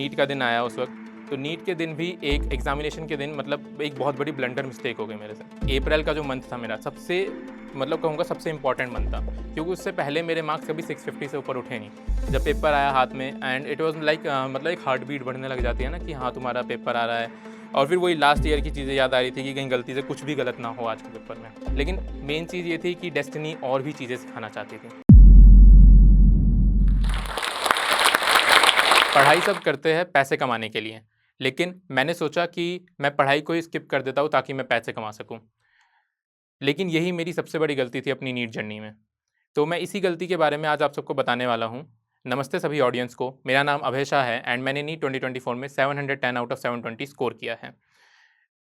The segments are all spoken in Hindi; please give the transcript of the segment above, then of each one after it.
नीट का दिन आया उस वक्त। तो नीट के दिन भी एक एग्जामिनेशन के दिन मतलब एक बहुत बड़ी ब्लंडर मिस्टेक हो गई मेरे से। अप्रैल का जो मंथ था मेरा सबसे मतलब कहूँगा सबसे इंपॉर्टेंट मंथ था, क्योंकि उससे पहले मेरे मार्क्स कभी 650 से ऊपर उठे नहीं। जब पेपर आया हाथ में एंड इट वाज लाइक मतलब एक हार्ट बीट बढ़ने लग जाती है ना कि हाँ तुम्हारा पेपर आ रहा है। और फिर वही लास्ट ईयर की चीज़ें याद आ रही थी कि कहीं गलती से कुछ भी गलत ना हो आज के पेपर में। लेकिन मेन चीज़ ये थी कि डेस्टिनी और भी चीज़ें सिखाना चाहती थी। पढ़ाई सब करते हैं पैसे कमाने के लिए, लेकिन मैंने सोचा कि मैं पढ़ाई को ही स्किप कर देता हूँ ताकि मैं पैसे कमा सकूँ। लेकिन यही मेरी सबसे बड़ी गलती थी अपनी नीट जर्नी में। तो मैं इसी गलती के बारे में आज आप सबको बताने वाला हूँ। नमस्ते सभी ऑडियंस को, मेरा नाम अभय शाह है एंड मैंने नीट 2024 में 710 आउट ऑफ 720 स्कोर किया है।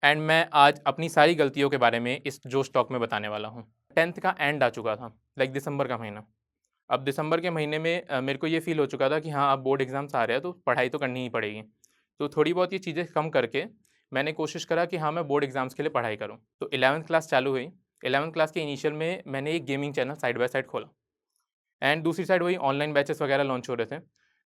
एंड मैं आज अपनी सारी गलतियों के बारे में इस जोश टॉक में बताने वाला हूँ। 10th का एंड आ चुका था, लाइक दिसंबर का महीना। अब दिसंबर के महीने में मेरे को ये फ़ील हो चुका था कि हाँ, अब बोर्ड एग्ज़ाम्स आ रहे हैं तो पढ़ाई तो करनी ही पड़ेगी। तो थोड़ी बहुत ये चीज़ें कम करके मैंने कोशिश करा कि हाँ, मैं बोर्ड एग्ज़ाम्स के लिए पढ़ाई करूँ। तो 11th क्लास चालू हुई। 11th क्लास के इनिशियल में मैंने एक gaming channel side by side खोला एंड दूसरी साइड वही ऑनलाइन बैचेस वगैरह लॉन्च हो रहे थे।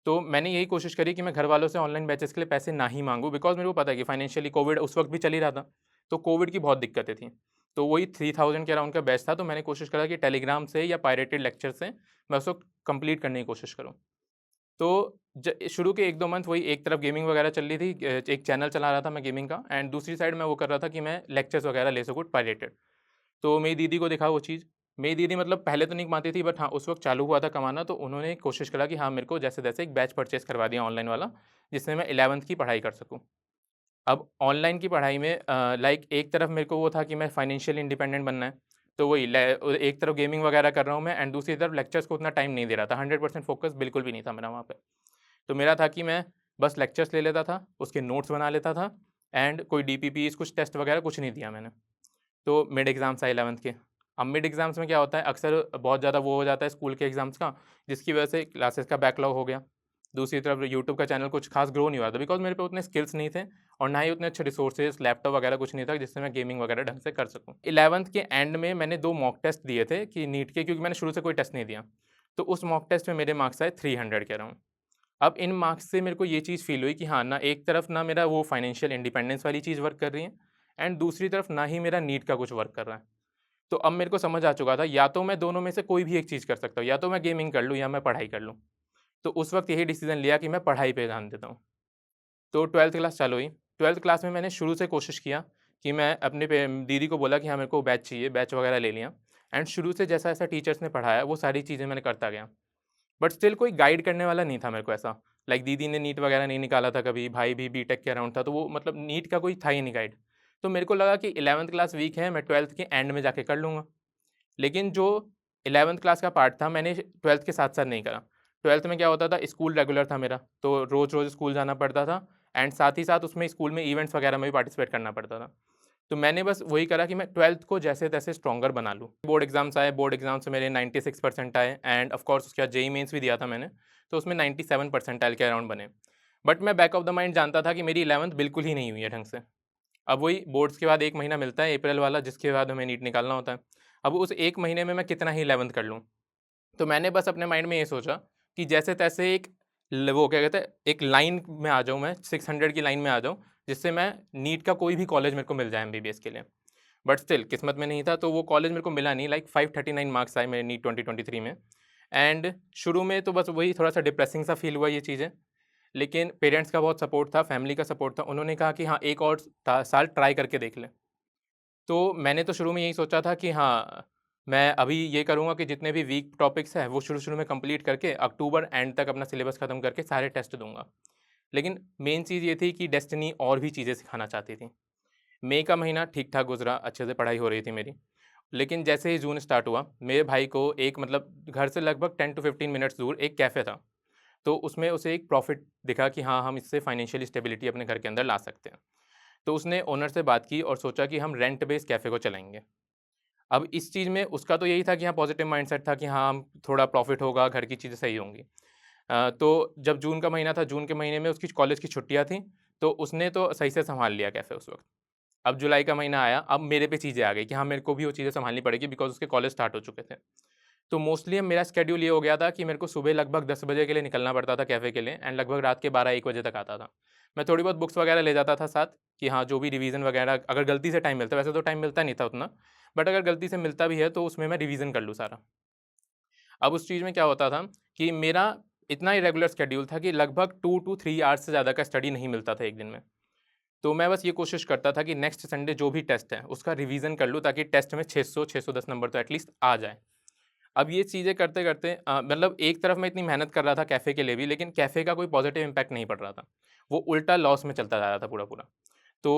तो मैंने यही कोशिश करी कि मैं घर वालों से ऑनलाइन बैचेस के लिए पैसे ना ही माँगूँ, बिकॉज़ मेरे को पता है कि फाइनेंशियली कोविड उस वक़्त भी चल ही रहा था। तो कोविड की बहुत दिक्कतें थी। तो वही 3000 के अराउंड का बैच था, तो मैंने कोशिश करा कि टेलीग्राम से या पायरेटेड लेक्चर से मैं उसको कंप्लीट करने की कोशिश करूँ। तो शुरू के 1-2 मंथ वही एक तरफ गेमिंग वगैरह चल रही थी, एक चैनल चला रहा था मैं गेमिंग का एंड दूसरी साइड मैं वो कर रहा था कि मैं लेक्चर्स वगैरह ले सकूँ पायरेटेड। तो मेरी दीदी को दिखा वो चीज़। मेरी दीदी मतलब पहले तो नहीं कमाती थी, बट हाँ, उस वक़्त चालू हुआ था कमाना, तो उन्होंने कोशिश करा कि हाँ, मेरे को जैसे-तैसे एक बैच परचेज़ करवा दिया ऑनलाइन वाला, जिससे मैं 11th की पढ़ाई कर सकूँ। अब ऑनलाइन की पढ़ाई में लाइक एक तरफ मेरे को वो था कि मैं फाइनेंशियल इंडिपेंडेंट बनना है, तो वही एक तरफ गेमिंग वगैरह कर रहा हूँ मैं एंड दूसरी तरफ लेक्चर्स को उतना टाइम नहीं दे रहा था, 100% फ़ोकस बिल्कुल भी नहीं था मेरा वहाँ पे। तो मेरा था कि मैं बस लेक्चर्स ले लेता था, उसके नोट्स बना लेता था एंड कोई डीपीपीज़ कुछ टेस्ट वगैरह कुछ नहीं दिया मैंने। तो मिड एग्ज़ाम्स आए 11th के। अब मिड एग्ज़ाम्स में क्या होता है, अक्सर बहुत ज़्यादा वो हो जाता है स्कूल के एग्ज़ाम्स का, जिसकी वजह से क्लासेस का बैकलॉग हो गया। दूसरी तरफ यूट्यूब का चैनल कुछ खास ग्रो नहीं हुआ था, बिकॉज़ मेरे पे उतने स्किल्स नहीं थे और ना ही उतने अच्छे रिसोर्सेज़, लैपटॉप वगैरह कुछ नहीं था जिससे मैं गेमिंग वगैरह ढंग से कर सकूँ। 11th के एंड में मैंने 2 मॉक टेस्ट दिए थे कि नीट के, क्योंकि मैंने शुरू से कोई टेस्ट नहीं दिया। तो उस मॉक टेस्ट में मेरे मार्क्स आए 300 के अराउंड। अब इन मार्क्स से मेरे को ये चीज़ फ़ील हुई कि हाँ, ना एक तरफ ना मेरा वो फाइनेंशियल इंडिपेंडेंस वाली चीज़ वर्क कर रही है एंड दूसरी तरफ ना ही मेरा नीट का कुछ वर्क कर रहा है। तो अब मेरे को समझ आ चुका था, या तो मैं दोनों में से कोई भी एक चीज़ कर सकता हूँ, या तो मैं गेमिंग कर लूँ या मैं पढ़ाई कर लूँ। तो उस वक़्त यही डिसीज़न लिया कि मैं पढ़ाई पे ध्यान देता हूँ। तो 12th क्लास चालू हुई। 12th क्लास में मैंने शुरू से कोशिश किया कि मैं अपने दीदी को बोला कि हाँ, मेरे को बैच चाहिए, बैच वगैरह ले लिया एंड शुरू से जैसा-जैसा टीचर्स ने पढ़ाया वो सारी चीज़ें मैंने करता गया। बट स्टिल कोई गाइड करने वाला नहीं था मेरे को ऐसा। लाइक दीदी ने नीट वगैरह नहीं निकाला था कभी, भाई भी बीटेक के अराउंड था, तो वो मतलब नीट का कोई था ही नहीं गाइड। तो मेरे को लगा कि 11th क्लास वीक है, मैं 12th के एंड में जाके कर लूँगा। लेकिन जो 11th क्लास का पार्ट था मैंने 12th के साथ-साथ नहीं करा। 12th में क्या होता था, स्कूल रेगुलर था मेरा, तो रोज़-रोज़ स्कूल जाना पड़ता था एंड साथ ही साथ उसमें स्कूल में इवेंट्स वगैरह में भी पार्टिसिपेट करना पड़ता था। तो मैंने बस वही करा कि मैं 12th को जैसे-तैसे स्ट्रॉन्गर बना लूँ। बोर्ड एग्ज़ाम्स आए, बोर्ड एग्ज़ाम्स में मेरे 96% आए एंड ऑफ कोर्स उसके बाद जेईई मेन्स भी दिया था मैंने, तो उसमें 97 परसेंटाइल के अराउंड बने। बट मैं बैक ऑफ द माइंड जानता था कि मेरी 11th बिल्कुल ही नहीं हुई है ढंग से। अब वही बोर्ड्स के बाद 1 महीना मिलता है अप्रैल वाला, जिसके बाद हमें नीट निकालना होता है। अब उस 1 महीने में मैं कितना ही 11th कर लूँ। तो मैंने बस अपने माइंड में ये सोचा कि जैसे-तैसे एक वो क्या कहते हैं, एक लाइन में आ जाऊँ मैं, 600 की लाइन में आ जाऊँ, जिससे मैं नीट का कोई भी कॉलेज मेरे को मिल जाए एमबीबीएस के लिए। बट स्टिल किस्मत में नहीं था, तो वो कॉलेज मेरे को मिला नहीं। लाइक 539 मार्क्स आए मेरे नीट 2023 में एंड शुरू में तो बस वही थोड़ा-सा डिप्रेसिंग सा फ़ील हुआ ये चीज़ें। लेकिन पेरेंट्स का बहुत सपोर्ट था, फैमिली का सपोर्ट था। उन्होंने कहा कि हाँ, एक और साल ट्राई करके देख ले। तो मैंने तो शुरू में यही सोचा था कि हाँ, मैं अभी ये करूँगा कि जितने भी वीक टॉपिक्स हैं, वो शुरू-शुरू में कंप्लीट करके अक्टूबर एंड तक अपना सिलेबस खत्म करके सारे टेस्ट दूँगा। लेकिन मेन चीज़ ये थी कि डेस्टिनी और भी चीज़ें सिखाना चाहती थी। मई का महीना ठीक-ठाक गुज़रा, अच्छे से पढ़ाई हो रही थी मेरी। लेकिन जैसे ही जून स्टार्ट हुआ, मेरे भाई को एक मतलब घर से लगभग 10 टू 15 मिनट्स दूर एक कैफ़े था। तो उसमें उसे एक प्रॉफ़िट दिखा कि हाँ, हम इससे फाइनेंशियल स्टेबिलिटी अपने घर के अंदर ला सकते हैं। तो उसने ओनर से बात की और सोचा कि हम रेंट बेस्ड कैफ़े को चलाएँगे। अब इस चीज़ में उसका तो यही था कि हाँ, पॉज़िटिव माइंडसेट था कि हाँ, हम थोड़ा प्रॉफ़िट होगा, घर की चीज़ें सही होंगी। तो जब जून का महीना था, जून के महीने में उसकी कॉलेज की छुट्टियाँ थीं, तो उसने तो सही से सँभाल लिया कैफ़े उस वक़्त। अब जुलाई का महीना आया, अब मेरे पे चीज़ें आ गई कि हाँ, मेरे को भी वो चीज़ें सँभालनी पड़ेगी, बिकॉज़ उसके कॉलेज स्टार्ट हो चुके थे। तो मोस्टली अब मेरा स्केड्यूल ये हो गया था कि मेरे को सुबह लगभग 10 बजे के लिए निकलना पड़ता था कैफ़े के लिए एंड लगभग रात के 12-1 बजे तक आता था। मैं थोड़ी बहुत बुक्स वगैरह ले जाता था साथ कि हाँ, जो भी रिवीज़न वगैरह अगर गलती से टाइम मिलता है, वैसे तो टाइम मिलता नहीं था उतना, बट अगर गलती से मिलता भी है तो उसमें मैं रिवीज़न कर लूँ सारा। अब उस चीज़ में क्या होता था कि मेरा इतना इरेगुलर स्केड्यूल था कि लगभग 2 टू 3 आवर्स से ज़्यादा का स्टडी नहीं मिलता था एक दिन में। तो मैं बस ये कोशिश करता था कि नेक्स्ट संडे जो भी टेस्ट है, उसका रिवीज़न कर लूँ ताकि टेस्ट में 600-610 नंबर तो एटलीस्ट आ जाए। अब ये चीज़ें करते-करते मतलब एक तरफ मैं इतनी मेहनत कर रहा था कैफ़े के लिए भी, लेकिन कैफ़े का कोई पॉज़िटिव इम्पैक्ट नहीं पड़ रहा था। वो उल्टा लॉस में चलता जा रहा था पूरा-पूरा। तो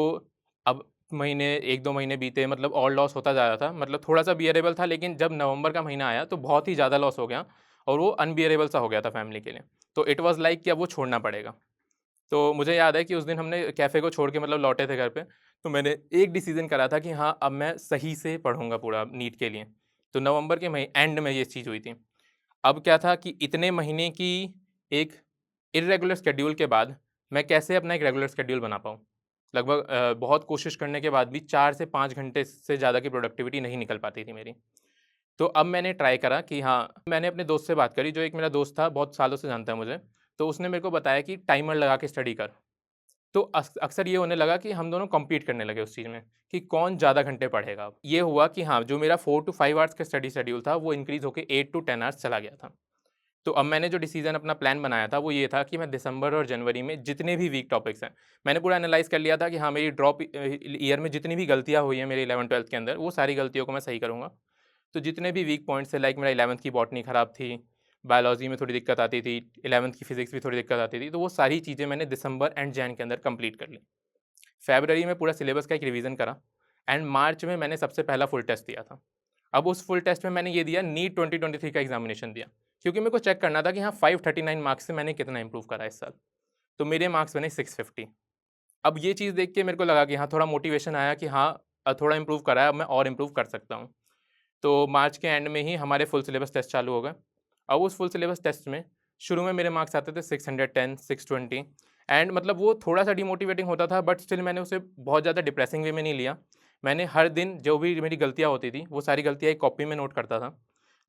अब महीने 1-2 महीने बीते, मतलब और लॉस होता जा रहा था। मतलब थोड़ा-सा बियरेबल था, लेकिन जब नवंबर का महीना आया तो बहुत ही ज़्यादा लॉस हो गया और वो अनबियरेबल सा हो गया था फैमिली के लिए। तो इट वाज़ लाइक कि अब वो छोड़ना पड़ेगा। तो मुझे याद है कि उस दिन हमने कैफ़े को छोड़ के मतलब लौटे थे घर पे, तो मैंने एक डिसीज़न करा था कि हाँ, अब मैं सही से पढ़ूँगा पूरा नीट के लिए। तो नवंबर के मही एंड में ये चीज़ हुई थी। अब क्या था कि इतने महीने की एक इर्रेगुलर शेड्यूल के बाद मैं कैसे अपना एक रेगुलर शेड्यूल बना पाऊँ? लगभग बहुत कोशिश करने के बाद भी 4 से 5 घंटे से ज़्यादा की प्रोडक्टिविटी नहीं निकल पाती थी मेरी। तो अब मैंने ट्राई करा कि हाँ, मैंने अपने दोस्त से बात करी, जो एक मेरा दोस्त था, बहुत सालों से जानता है मुझे। तो उसने मेरे को बताया कि टाइमर लगा के स्टडी कर। तो अक्सर ये होने लगा कि हम दोनों कम्पीट करने लगे उस चीज़ में कि कौन ज़्यादा घंटे पढ़ेगा अब। ये हुआ कि हाँ, जो मेरा 4 टू 5 आवर्स का स्टडी शेड्यूल था, वो इंक्रीज़ होके 8 टू 10 आवर्स चला गया था। तो अब मैंने जो डिसीज़न अपना प्लान बनाया था, वो ये था कि मैं दिसंबर और जनवरी में जितने भी वीक टॉपिक्स हैं, मैंने पूरा एनालाइज़ कर लिया था कि हाँ, मेरी ड्रॉप ईयर में जितनी भी गलतियाँ हुई हैं मेरे 11th-12th के अंदर, वो सारी गलतियों को मैं सही करूँगा। तो जितने भी वीक पॉइंट्स थे, लाइक मेरा 11th की बॉटनी खराब थी, बायोलॉजी में थोड़ी दिक्कत आती थी, 11th की फिज़िक्स भी थोड़ी दिक्कत आती थी, तो वो सारी चीज़ें मैंने दिसंबर एंड जैन के अंदर कंप्लीट कर ली। फ़रवरी में पूरा सिलेबस का एक रिवीजन करा एंड मार्च में मैंने सबसे पहला फुल टेस्ट दिया था। अब उस फुल टेस्ट में मैंने ये दिया, नीट 2023 का एग्ज़ामिनेशन दिया, क्योंकि मेरे को चेक करना था कि हाँ, 539 मार्क्स से मैंने कितना इम्प्रूव करा इस साल। तो मेरे मार्क्स बने 650। अब ये चीज़ देख के मेरे को लगा कि हाँ, थोड़ा मोटिवेशन आया कि हाँ, थोड़ा इम्प्रूव करा है, अब मैं और इम्प्रूव कर सकता हूँ। तो मार्च के एंड में ही हमारे फुल सिलेबस टेस्ट चालू हो गए। अब उस फुल सिलेबस टेस्ट में शुरू में मेरे मार्क्स आते थे 610, 620 एंड मतलब वो थोड़ा-सा डिमोटिवेटिंग होता था, बट स्टिल मैंने उसे बहुत ज़्यादा डिप्रेसिंग वे में नहीं लिया। मैंने हर दिन जो भी मेरी गलतियाँ होती थी, वो सारी गलतियाँ एक कॉपी में नोट करता था।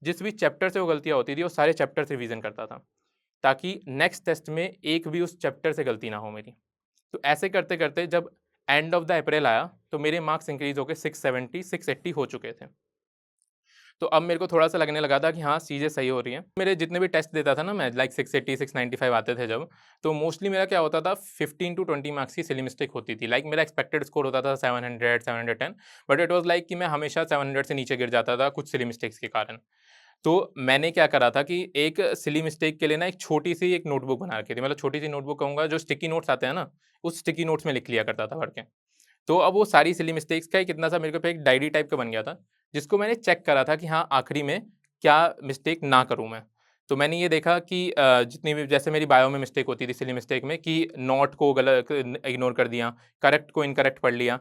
जिस भी चैप्टर से वो गलतियाँ होती थी, वो सारे चैप्टर से रिवीज़न करता था, ताकि नेक्स्ट टेस्ट में एक भी उस चैप्टर से गलती ना हो मेरी। तो ऐसे करते-करते जब एंड ऑफ द अप्रैल आया, तो मेरे मार्क्स इंक्रीज़ होके 670, 680 हो चुके थे। तो अब मेरे को थोड़ा-सा लगने लगा था कि हाँ, चीज़ें सही हो रही हैं। मेरे जितने भी टेस्ट देता था ना मैं, लाइक 680, 695 आते थे जब, तो मोस्टली मेरा क्या होता था, 15 टू 20 मार्क्स की सिली मिस्टेक होती थी। लाइक मेरा एक्सपेक्टेड स्कोर होता था 700, 710, बट इट वाज़ लाइक कि मैं हमेशा 700 से नीचे गिर जाता था कुछ सिली मिस्टेक्स के कारण। तो मैंने क्या करा था कि एक सिली मिस्टेक के लिए ना एक छोटी-सी एक नोटबुक बना रखी थी। मतलब छोटी-सी नोटबुक कहूँगा, जो स्टिकी नोट्स आते हैं ना, उस स्टिकी नोट्स में लिख लिया करता था भर के। तो अब वो सारी सिली मिस्टेक्स का एक कितना-सा मेरे पे एक डायरी टाइप का बन गया था, जिसको मैंने चेक करा था कि हाँ, आखिरी में क्या मिस्टेक ना करूँ मैं। तो मैंने ये देखा कि जितनी भी, जैसे मेरी बायो में मिस्टेक होती थी सिली मिस्टेक में, कि नॉट को इग्नोर कर दिया, करेक्ट को इनकरेक्ट पढ़ लिया।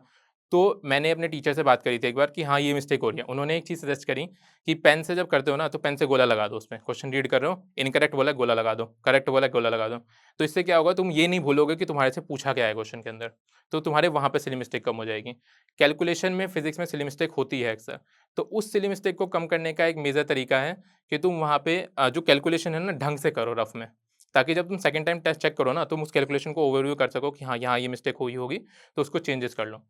तो मैंने अपने टीचर से बात करी थी एक बार कि हाँ, ये मिस्टेक हो रही है। उन्होंने एक चीज़ सजेस्ट करी कि पेन से जब करते हो ना, तो पेन से गोला लगा दो उसमें। क्वेश्चन रीड कर रहे हो, इनकरेक्ट बोला है गोला लगा दो, करेक्ट बोला है गोला लगा दो। तो इससे क्या होगा, तुम ये नहीं भूलोगे कि तुम्हारे से पूछा क्या है क्वेश्चन के अंदर। तो तुम्हारे वहाँ पे सिली मिस्टेक कम हो जाएगी। कैलकुलेशन में, फिज़िक्स में सिली मिस्टेक होती है अक्सर। तो उस सिली मिस्टेक को कम करने का एक मेजर तरीका है कि तुम वहाँ पे जो कैलकुलेशन है ना, ढंग से करो रफ में। ताकि जब तुम सेकंड टाइम टेस्ट चेक करो ना, तुम उस कैलकुलेशन को ओवरव्यू कर सको कि हाँ, यहाँ ये मिस्टेक हुई होगी, तो उसको चेंजेस कर लो।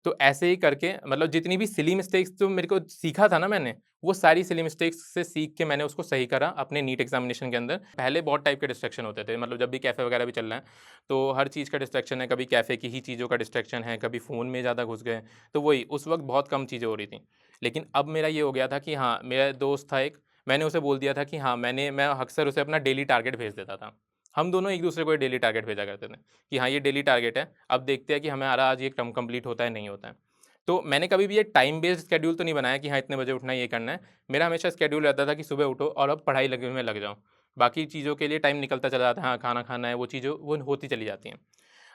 तो ऐसे ही करके, मतलब जितनी भी सिली मिस्टेक्स जो मेरे को सीखा था ना मैंने, वो सारी सिली मिस्टेक्स से सीख के मैंने उसको सही करा अपने नीट एग्ज़ामिनेशन के अंदर। पहले बहुत टाइप के डिस्ट्रैक्शन होते थे, मतलब जब भी कैफ़े वगैरह भी चल रहा है, तो हर चीज़ का डिस्ट्रैक्शन है, कभी कैफ़े की ही चीज़ों का डिस्ट्रैक्शन है, कभी फ़ोन में ज़्यादा घुस गए, तो वही उस वक़्त बहुत कम चीज़ें हो रही थी। लेकिन अब मेरा ये हो गया था कि हाँ, मेरा दोस्त था एक, मैंने उसे बोल दिया था कि हाँ, मैं अक्सर उसे अपना डेली टारगेट भेज देता था। हम दोनों एक-दूसरे को डेली टारगेट भेजा करते थे कि हाँ, ये डेली टारगेट है, अब देखते हैं कि हमारा आज ये कम कंप्लीट होता है, नहीं होता है। तो मैंने कभी भी ये टाइम बेस्ड शेड्यूल तो नहीं बनाया कि हाँ, इतने बजे उठना है, ये करना है। मेरा हमेशा शेड्यूल रहता था कि सुबह उठो और अब पढ़ाई लगे में लग जाओ। बाकी चीज़ों के लिए टाइम निकलता चला जाता है, हाँ, खाना खाना है, वो चीज़ें वो होती चली जाती हैं।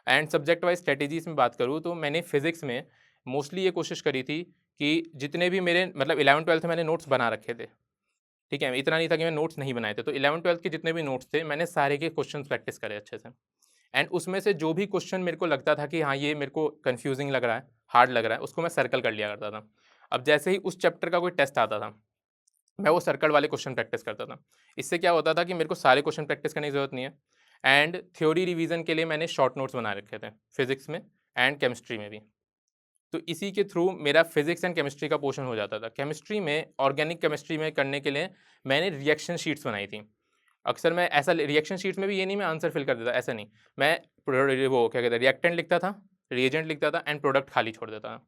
एंड सब्जेक्ट वाइज़ स्ट्रैटेजीज़ में बात करूँ, तो मैंने फिज़िक्स में मोस्टली ये कोशिश करी थी कि जितने भी मेरे, मतलब 11th-12th में मैंने नोट्स बना रखे थे, ठीक है? इतना नहीं था कि मैं नोट्स नहीं बनाए थे। तो 11th-12th के जितने भी नोट्स थे, मैंने सारे के क्वेश्चन्स प्रैक्टिस करे अच्छे से। एंड उसमें से जो भी क्वेश्चन मेरे को लगता था कि हाँ, ये मेरे को कन्फ्यूज़िंग लग रहा है, हार्ड लग रहा है, उसको मैं सर्कल कर लिया करता था। अब जैसे ही उस चैप्टर का कोई टेस्ट आता था, मैं वो सर्कल वाले क्वेश्चन प्रैक्टिस करता था। इससे क्या होता था कि मेरे को सारे क्वेश्चन प्रैक्टिस करने की ज़रूरत नहीं है, एंड थ्योरी रिवीजन के लिए मैंने शॉर्ट नोट्स बना रखे थे, फिज़िक्स में एंड केमिस्ट्री में भी। तो इसी के थ्रू मेरा फिज़िक्स एंड केमिस्ट्री का पोर्शन हो जाता था। केमिस्ट्री में, ऑर्गेनिक केमिस्ट्री में करने के लिए मैंने रिएक्शन शीट्स बनाई थी। अक्सर मैं ऐसा रिएक्शन शीट्स में भी ये नहीं मैं आंसर फिल कर देता, ऐसा नहीं। मैं वो क्या कहते हैं, रिएक्टेंट लिखता था, रिएजेंट लिखता था एंड प्रोडक्ट खाली छोड़ देता था।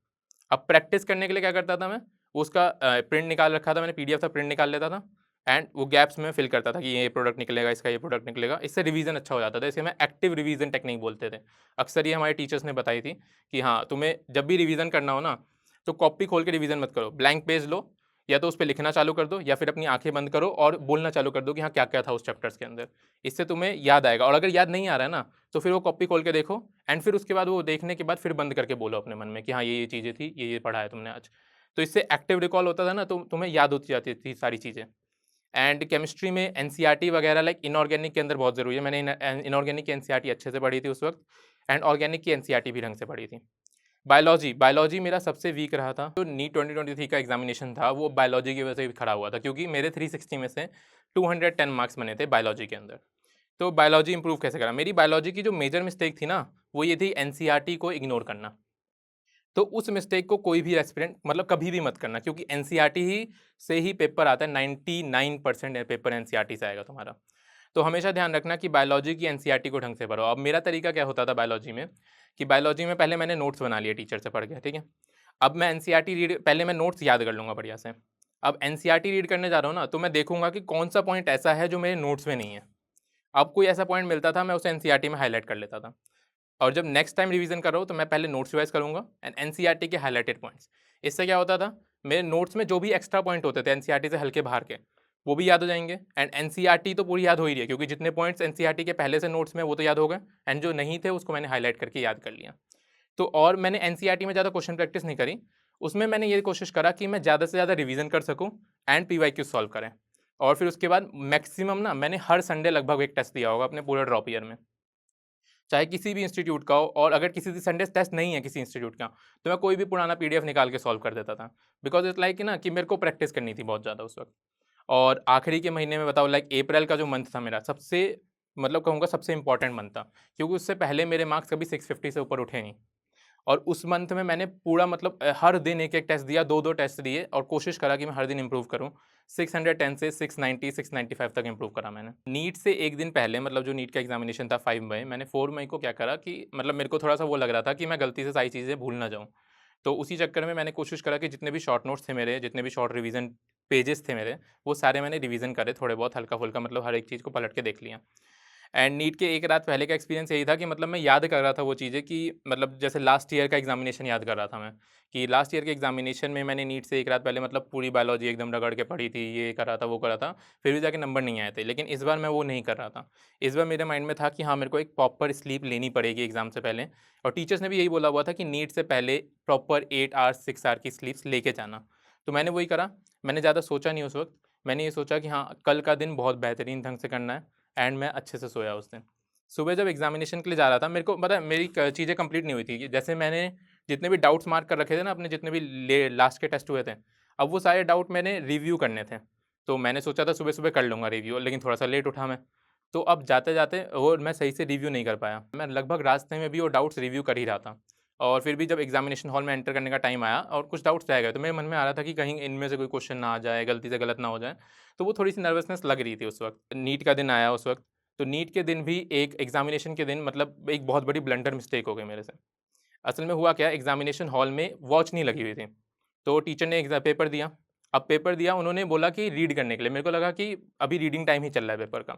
अब प्रैक्टिस करने के लिए क्या करता था मैं, उसका प्रिंट निकाल रखा था मैंने, पीडीएफ था, प्रिंट निकाल लेता था एंड वो गैप्स में फिल करता था कि ये प्रोडक्ट निकलेगा, इसका ये प्रोडक्ट निकलेगा। इससे रिवीजन अच्छा हो जाता था। इसे मैं एक्टिव रिवीजन टेक्निक बोलते थे। अक्सर ये हमारे टीचर्स ने बताई थी कि हाँ, तुम्हें जब भी रिवीजन करना हो ना, तो कॉपी खोल के रिवीजन मत करो, ब्लैंक पेज लो, या तो उस पे लिखना चालू कर दो या फिर अपनी आंखें बंद करो और बोलना चालू कर दो कि हाँ, क्या-क्या था उस चैप्टर्स के अंदर। इससे तुम्हें याद आएगा, और अगर याद नहीं आ रहा है ना, तो फिर वो कॉपी खोल के देखो एंड फिर उसके बाद वो देखने के बाद फिर बंद करके बोलो अपने मन में कि हाँ, ये चीज़ें थी, ये पढ़ा है तुमने आज। तो इससे एक्टिव रिकॉल होता था ना, तो तुम्हें याद होती जाती थी सारी चीज़ें। एंड केमिस्ट्री में एनसीईआरटी वगैरह लाइक इनऑर्गेनिक के अंदर बहुत ज़रूरी है। मैंने इनऑर्गेनिक की एनसीईआरटी अच्छे से पढ़ी थी उस वक़्त, एंड ऑर्गेनिक की एनसीईआरटी भी ढंग से पढ़ी थी। बायोलॉजी मेरा सबसे वीक रहा था। जो नीट 2023 का एग्जामिनेशन था, वो बायोलॉजी की वजह से भी खड़ा हुआ था, क्योंकि मेरे 360 में से 210 मार्क्स बने थे बायोलॉजी के अंदर। तो बायोलॉजी इंप्रूव कैसे करा? मेरी बायोलॉजी की जो मेजर मिस्टेक थी ना, वो ये थी एनसीईआरटी को इग्नोर करना। तो उस मिस्टेक को कोई भी एस्पिरेंट मतलब कभी भी मत करना, क्योंकि एनसीईआरटी ही से ही पेपर आता है। 99% पेपर एनसीईआरटी से आएगा तुम्हारा। तो हमेशा ध्यान रखना कि बायोलॉजी की एनसीईआरटी को ढंग से पढ़ो। अब मेरा तरीका क्या होता था बायोलॉजी में, कि बायोलॉजी में पहले मैंने नोट्स बना लिए टीचर से पढ़ के, ठीक है? अब मैं एनसीईआरटी रीड, पहले मैं नोट्स याद कर लूँगा बढ़िया से। अब एनसीईआरटी रीड करने जा रहा हूँ ना, तो मैं देखूँगा कि कौन-सा पॉइंट ऐसा है जो मेरे नोट्स में नहीं है। अब कोई ऐसा पॉइंट मिलता था, मैं उसे एनसीईआरटी में हाइलाइट कर लेता था। और जब नेक्स्ट टाइम रिवीजन कर रहा हूँ, तो मैं पहले नोट्स रिवाइज करूँगा एंड एनसीईआरटी के हाइलाइटेड पॉइंट्स। इससे क्या होता था, मेरे नोट्स में जो भी एक्स्ट्रा पॉइंट होते थे एनसीईआरटी से हल्के बाहर के, वो भी याद हो जाएंगे। एंड एनसीईआरटी तो पूरी याद हो ही रही है, क्योंकि जितने पॉइंट्स एनसीईआरटी के पहले से नोट्स में वो तो याद हो गए, एंड जो नहीं थे उसको मैंने हाईलाइट करके याद कर लिया। तो और मैंने एनसीईआरटी में ज़्यादा क्वेश्चन प्रैक्टिस नहीं करी। उसमें मैंने ये कोशिश करा कि मैं ज़्यादा से ज़्यादा रिवीजन कर सकूँ एंड पीवाईक्यू सॉल्व करें। और फिर उसके बाद मैक्सिमम ना, मैंने हर संडे लगभग एक टेस्ट दिया होगा अपने पूरे ड्रॉप ईयर में, चाहे किसी भी इंस्टीट्यूट का हो। और अगर किसी संडे टेस्ट नहीं है किसी इंस्टीट्यूट का, तो मैं कोई भी पुराना पीडीएफ निकाल के सॉल्व कर देता था। बिकॉज इट्स लाइक ना कि मेरे को प्रैक्टिस करनी थी बहुत ज़्यादा उस वक्त। और आखिरी के महीने में बताओ, लाइक अप्रैल का जो मंथ था मेरा, सबसे मतलब कहूँगा सबसे इंपॉर्टेंट मंथ था, क्योंकि उससे पहले मेरे मार्क्स कभी 650 से ऊपर उठे नहीं। और उस मंथ में मैंने पूरा मतलब हर दिन एक-एक टेस्ट दिया, 2-2 टेस्ट दिए और कोशिश करा कि मैं हर दिन इम्प्रूव करूँ। 610 से 690, 695 तक इम्प्रूव करा मैंने। नीट से 1 दिन पहले, मतलब जो नीट का एग्ज़ामिनेशन था 5 मई, मैंने 4 मई को क्या करा कि मतलब मेरे को थोड़ा-सा वो लग रहा था कि मैं गलती से सारी चीज़ें भूल ना जाऊँ। तो उसी चक्कर में मैंने कोशिश करा कि जितने भी शॉर्ट नोट्स थे मेरे, जितने भी शॉर्ट रिवीज़न पेजेज़ थे मेरे, वो सारे मैंने रिवीज़न करे थोड़े बहुत हल्का-फुल्का, मतलब हर एक चीज़ को पलट के देख लिया। एंड नीट के एक रात पहले का एक्सपीरियंस यही था कि मतलब मैं याद कर रहा था वो चीज़ें, कि मतलब जैसे लास्ट ईयर का एग्जामिनेशन याद कर रहा था मैं, कि लास्ट ईयर के एग्जामिनेशन में मैंने नीट से एक रात पहले मतलब पूरी बायोलॉजी एकदम रगड़ के पढ़ी थी, ये करा था, वो करा था, फिर भी जाके नंबर नहीं आए थे। लेकिन इस बार मैं वो नहीं कर रहा था। इस बार मेरे माइंड में था कि हाँ, मेरे को एक प्रॉपर स्लीप लेनी पड़ेगी एग्जाम से पहले, और टीचर्स ने भी यही बोला हुआ था कि नीट से पहले प्रॉपर 8 आवर्स 6 आवर की स्लीप्स लेके जाना। तो मैंने वही करा। मैंने ज़्यादा सोचा नहीं उस वक्त। मैंने ये सोचा कि हाँ, कल का दिन बहुत बेहतरीन ढंग से करना है, एंड मैं अच्छे से सोया उस दिन। सुबह जब एग्ज़ामिनेशन के लिए जा रहा था, मेरे को पता है मेरी चीज़ें कंप्लीट नहीं हुई थी, कि जैसे मैंने जितने भी डाउट्स मार्क कर रखे थे ना अपने, जितने भी लास्ट के टेस्ट हुए थे, अब वो सारे डाउट मैंने रिव्यू करने थे। तो मैंने सोचा था सुबह सुबह कर लूँगा रिव्यू, लेकिन थोड़ा सा लेट उठा मैं। तो अब जाते जाते वो मैं सही से रिव्यू नहीं कर पाया। मैं लगभग रास्ते में भी वो डाउट्स रिव्यू कर ही रहा था, और फिर भी जब एग्ज़ामिनेशन हॉल में एंटर करने का टाइम आया और कुछ डाउट्स रह गए, तो मेरे मन में आ रहा था कि कहीं इनमें से कोई क्वेश्चन ना आ जाए, गलती से गलत ना हो जाए। तो वो थोड़ी सी नर्वसनेस लग रही थी उस वक्त। नीट का दिन आया उस वक्त। तो नीट के दिन भी एक एग्ज़ामिनेशन के दिन मतलब एक बहुत बड़ी ब्लंडर मिस्टेक हो गई मेरे से। असल में हुआ क्या, एग्ज़ामिनेशन हॉल में वॉच नहीं लगी हुई थी। तो टीचर ने पेपर दिया। अब पेपर दिया, उन्होंने बोला कि रीड करने के लिए। मेरे को लगा कि अभी रीडिंग टाइम ही चल रहा है पेपर का,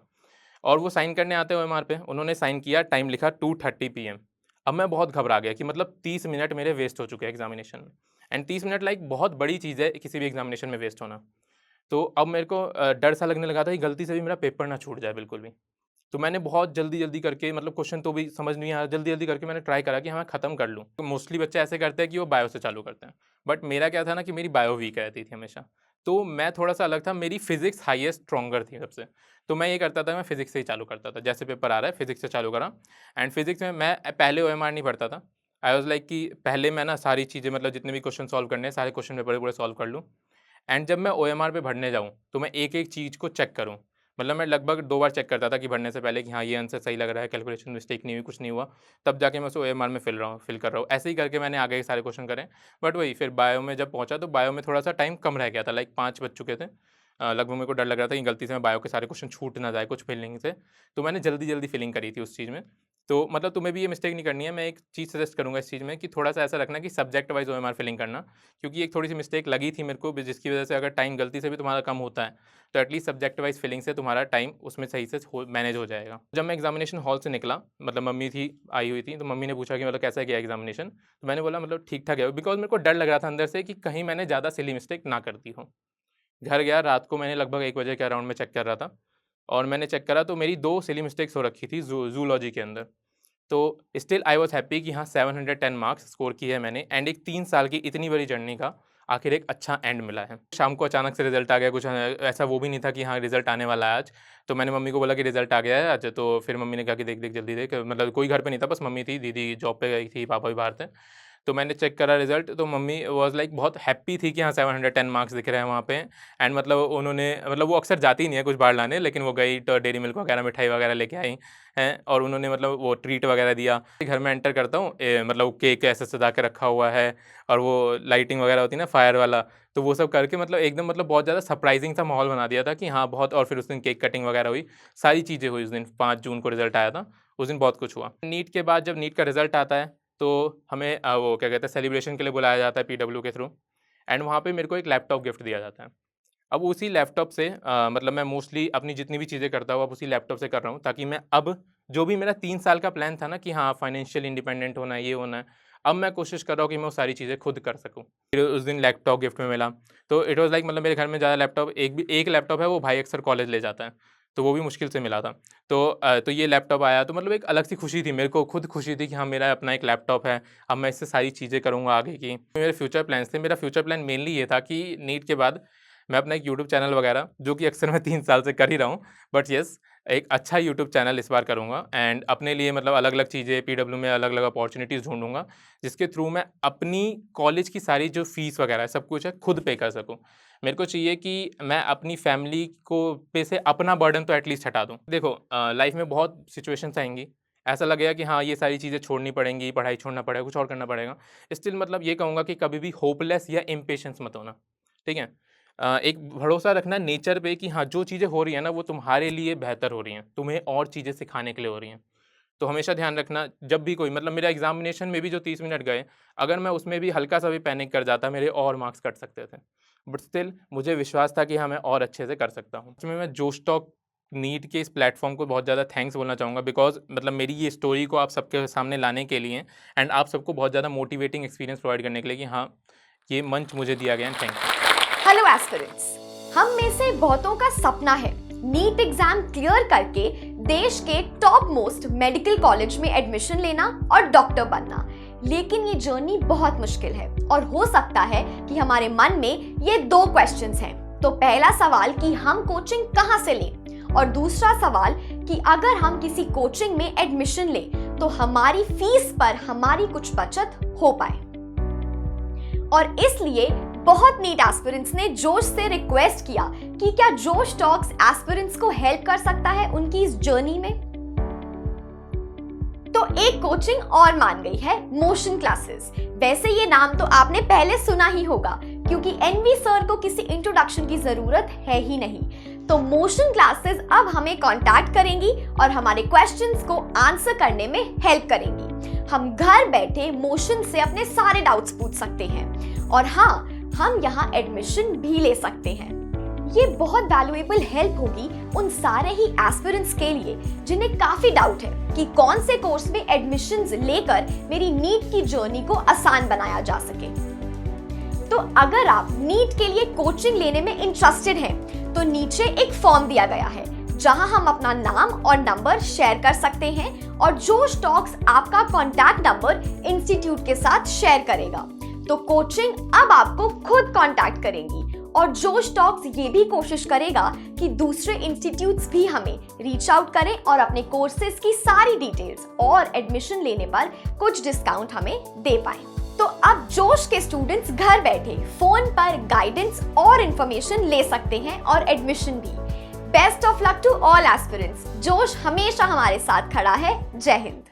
और वो साइन करने आते हैं ओएमआर पे। उन्होंने साइन किया, टाइम लिखा 2:30 पीएम। अब मैं बहुत घबरा गया कि मतलब 30 मिनट मेरे वेस्ट हो चुके हैं एग्ज़ामिनेशन में, एंड 30 मिनट लाइक बहुत बड़ी चीज़ है किसी भी एग्ज़ामिनेशन में वेस्ट होना। तो अब मेरे को डर सा लगने लगा था कि गलती से भी मेरा पेपर ना छूट जाए बिल्कुल भी। तो मैंने बहुत जल्दी-जल्दी करके, मतलब क्वेश्चन तो भी समझ नहीं आया, जल्दी-जल्दी करके मैंने ट्राई करा कि हाँ, मैं ख़त्म कर लूँ। तो मोस्टली बच्चे ऐसे करते हैं कि वो बायो से चालू करते हैं। बट मेरा क्या था ना कि मेरी बायो वीक रहती थी हमेशा। तो मैं थोड़ा-सा अलग था, मेरी फिज़िक्स हाईएस्ट स्ट्रॉन्गर थी सबसे। तो मैं ये करता था, मैं फिज़िक्स से ही चालू करता था। जैसे पेपर आ रहा है, फिज़िक्स से चालू करा, एंड फिज़िक्स में मैं पहले ओएमआर नहीं पढ़ता था। आई वाज़ लाइक कि पहले मैं ना सारी चीज़ें, मतलब जितने भी क्वेश्चन सॉल्व करने हैं, सारे क्वेश्चन पेपर पूरे सॉल्व कर लूँ। एंड जब मैं OMR पे भरने जाऊँ तो मैं एक एक चीज़ को चेक करूँ, मतलब मैं लगभग 2 बार चेक करता था कि भरने से पहले कि हाँ ये आंसर सही लग रहा है, कैलकुलेशन मिस्टेक नहीं हुई, कुछ नहीं हुआ, तब जाके मैं उसे OMR में फिल कर रहा हूँ। ऐसे ही करके मैंने आगे के सारे क्वेश्चन करे। बट वही फिर बायो में जब पहुँचा तो बायो में थोड़ा सा टाइम कम रह गया था, लाइक 5 बज चुके थे। लगभग मेरे को डर लग रहा था कि गलती से मैं बायो के सारे क्वेश्चन छूट ना जाए कुछ फिलिंग से, तो मैंने जल्दी फिलिंग करी थी उस चीज़ में। तो मतलब तुम्हें भी ये मिस्टेक नहीं करनी है। मैं एक चीज़ सजेस्ट करूँगा इस चीज़ में कि थोड़ा-सा ऐसा रखना कि सब्जेक्ट वाइज़ OMR फिलिंग करना, क्योंकि एक थोड़ी-सी मिस्टेक लगी थी मेरे को भी, जिसकी वजह से अगर टाइम गलती से भी तुम्हारा कम होता है, तो एटलीस्ट सब्जेक्ट वाइज़ फिलिंग से तुम्हारा टाइम उसमें सही से हो मैनेज हो जाएगा। जब मैं एग्ज़ामिनेशन हॉल से निकला, मतलब मम्मी थी आई हुई थी, तो मम्मी ने पूछा कि मतलब कैसा गया एग्ज़ामिनेशन? तो मैंने बोला मतलब ठीक-ठाक गया, बिकॉज़ मेरे को डर लग रहा था अंदर से कि कहीं मैंने ज़्यादा सिली मिस्टेक ना कर दी हो। घर गया, रात को मैंने लगभग 1 बजे के अराउंड में चेक कर रहा था, और मैंने चेक करा तो मेरी 2 सिली मिस्टेक्स हो रखी थी ज़ूलॉजी के अंदर। तो स्टिल आई वाज़ हैप्पी कि हाँ 710 मार्क्स स्कोर किए हैं मैंने, एंड एक 3 साल की इतनी बड़ी जर्नी का आखिर एक अच्छा एंड मिला है। शाम को अचानक से रिज़ल्ट आ गया, कुछ ऐसा वो भी नहीं था कि हाँ रिज़ल्ट आने वाला है आज। तो मैंने मम्मी को बोला कि रिज़ल्ट आ गया है आज, तो फिर मम्मी ने कहा कि देख जल्दी देख, मतलब कोई घर पे नहीं था, बस मम्मी थी, दीदी जॉब पे गई थी, पापा भी बाहर थे। तो मैंने चेक करा रिज़ल्ट, तो मम्मी वाज़ लाइक बहुत हैप्पी थी कि हाँ 710 मार्क्स दिख रहे हैं वहाँ पे। एंड मतलब उन्होंने, मतलब वो अक्सर जाती नहीं है कुछ बाहर लाने, लेकिन वो गई तो डेयरी मिल्क वगैरह, मिठाई वगैरह लेके आई हैं, और उन्होंने मतलब वो ट्रीट वगैरह दिया। घर में एंटर करता हूँ, मतलब केक ऐसे सजा के रखा हुआ है, और वो लाइटिंग वगैरह होती है ना फायर वाला, तो वो सब करके मतलब एकदम मतलब बहुत ज़्यादा सरप्राइज़िंग सा माहौल बना दिया था कि हाँ बहुत। और फिर उस दिन केक कटिंग वगैरह हुई, सारी चीज़ें हुई उस दिन। 5 जून को रिज़ल्ट आया था, उस दिन बहुत कुछ हुआ। नीट के बाद जब नीट का रिज़ल्ट आता है तो हमें वो क्या कहते हैं सेलिब्रेशन के लिए बुलाया जाता है PW के थ्रू, एंड वहाँ पे मेरे को एक लैपटॉप गिफ्ट दिया जाता है। अब उसी लैपटॉप से मतलब मैं मोस्टली अपनी जितनी भी चीज़ें करता हूँ अब उसी लैपटॉप से कर रहा हूँ, ताकि मैं अब जो भी मेरा 3 साल का प्लान था ना कि हाँ फाइनेंशियल इंडिपेंडेंट होना है, ये होना है, अब मैं कोशिश कर रहा हूँ कि मैं वो सारी चीज़ें खुद कर सकूँ। फिर उस दिन लैपटॉप गिफ्ट में मिला, तो इट वाज़ लाइक मतलब मेरे घर में ज़्यादा लैपटॉप एक लैपटॉप है, वो भाई अक्सर कॉलेज ले जाता है, तो वो भी मुश्किल से मिला था। तो ये लैपटॉप आया तो मतलब एक अलग सी खुशी थी, मेरे को खुद खुशी थी कि हाँ मेरा अपना एक लैपटॉप है, अब मैं इससे सारी चीज़ें करूँगा आगे की। मेरे फ्यूचर प्लान्स थे, मेरा फ्यूचर प्लान मेनली ये था कि नीट के बाद मैं अपना एक यूट्यूब चैनल वगैरह, जो कि अक्सर मैं 3 साल से कर ही रहा हूँ, बट येस एक अच्छा यूट्यूब चैनल इस बार करूँगा, एंड अपने लिए मतलब अलग-अलग चीज़ें PW में अलग-अलग अपॉर्च्युनिटीज़ ढूँढूँगा, जिसके थ्रू मैं अपनी कॉलेज की सारी जो फ़ीस वगैरह है, सब कुछ है, खुद पे कर सकूँ। मेरे को चाहिए कि मैं अपनी फैमिली को पे से अपना बर्डन तो एटलीस्ट हटा दूँ। देखो लाइफ़ में बहुत सिचुएशंस आएँगी, ऐसा लगेगा कि हाँ, ये सारी चीज़ें छोड़नी पड़ेंगी, पढ़ाई छोड़ना पड़ेगा, कुछ और करना पड़ेगा। स्टिल मतलब ये कहूँगा कि कभी भी होपलेस या इम्पेशेंस मत होना, ठीक है? एक भरोसा रखना नेचर पे कि हाँ, जो चीज़ें हो रही हैं ना, वो तुम्हारे लिए बेहतर हो रही हैं, तुम्हें और चीज़ें सिखाने के लिए हो रही हैं। तो हमेशा ध्यान रखना, जब भी कोई मतलब मेरा एग्ज़ामिनेशन में भी जो 30 मिनट गए, अगर मैं उसमें भी हल्का-सा भी पैनिक कर जाता, मेरे और मार्क्स कट सकते थे। बट स्टिल मुझे विश्वास था कि हाँ, मैं और अच्छे से कर सकता हूँ। इसमें मैं जोश टॉक नीट के इस प्लेटफ़ॉर्म को बहुत ज़्यादा थैंक्स बोलना चाहूँगा, बिकॉज़ मतलब मेरी ये स्टोरी को आप सबके सामने लाने के लिए एंड आप सबको बहुत ज़्यादा मोटिवेटिंग एक्सपीरियंस प्रोवाइड करने के लिए कि हाँ, ये मंच मुझे दिया गया, and thank you. Hello aspirants, हम में से बहुतों का सपना है नीट एग्जाम क्लियर करके देश के टॉप मोस्ट मेडिकल कॉलेज में एडमिशन लेना और डॉक्टर बनना। लेकिन ये जर्नी बहुत मुश्किल है और हो सकता है कि हमारे मन में ये 2 क्वेश्चंस हैं। तो पहला सवाल कि हम कोचिंग कहाँ से लें, और दूसरा सवाल कि अगर हम किसी कोचिंग में एडमिशन लें तो हमारी फीस पर हमारी कुछ बचत हो पाए। और इसलिए बहुत नीट एस्पिरेंट्स ने जोश से रिक्वेस्ट किया कि क्या जोश टॉक्स एस्पिरेंट्स को हेल्प कर सकता है उनकी इस जर्नी में। तो एक कोचिंग और मान गई है, मोशन क्लासेस। वैसे ये नाम तो आपने पहले सुना ही होगा, क्योंकि एनवी सर को किसी इंट्रोडक्शन की जरूरत है ही नहीं। तो मोशन क्लासेस अब हमें कांटेक्ट करेंगी और हमारे क्वेश्चंस को आंसर करने में हेल्प करेंगी। हम घर बैठे मोशन से अपने सारे डाउट्स पूछ सकते हैं, और हाँ, हम यहाँ एडमिशन भी ले सकते हैं। ये बहुत वैल्यूएबल हेल्प होगी उन सारे ही एस्पिरेंट्स के लिए जिन्हें काफी डाउट है कि कौन से कोर्स में एडमिशंस लेकर मेरी नीट की जर्नी को आसान बनाया जा सके। तो अगर आप नीट के लिए कोचिंग लेने में इंटरेस्टेड हैं, तो नीचे एक फॉर्म दिया गया है जहां हम अपना नाम और नंबर शेयर कर सकते हैं, और जोश टॉक्स आपका कॉन्टैक्ट नंबर इंस्टीट्यूट के साथ शेयर करेगा। तो कोचिंग अब आपको खुद कांटेक्ट करेंगी, और जोश टॉक्स ये भी कोशिश करेगा कि दूसरे इंस्टीट्यूट्स भी हमें रीच आउट करें और अपने कोर्सेज की सारी डिटेल्स और एडमिशन लेने पर कुछ डिस्काउंट हमें दे पाएं। तो अब जोश के स्टूडेंट्स घर बैठे फोन पर गाइडेंस और इंफॉर्मेशन ले सकते हैं और एडमिशन भी। Best of luck to all aspirants. जोश हमेशा हमारे साथ खड़ा है। जय हिंद।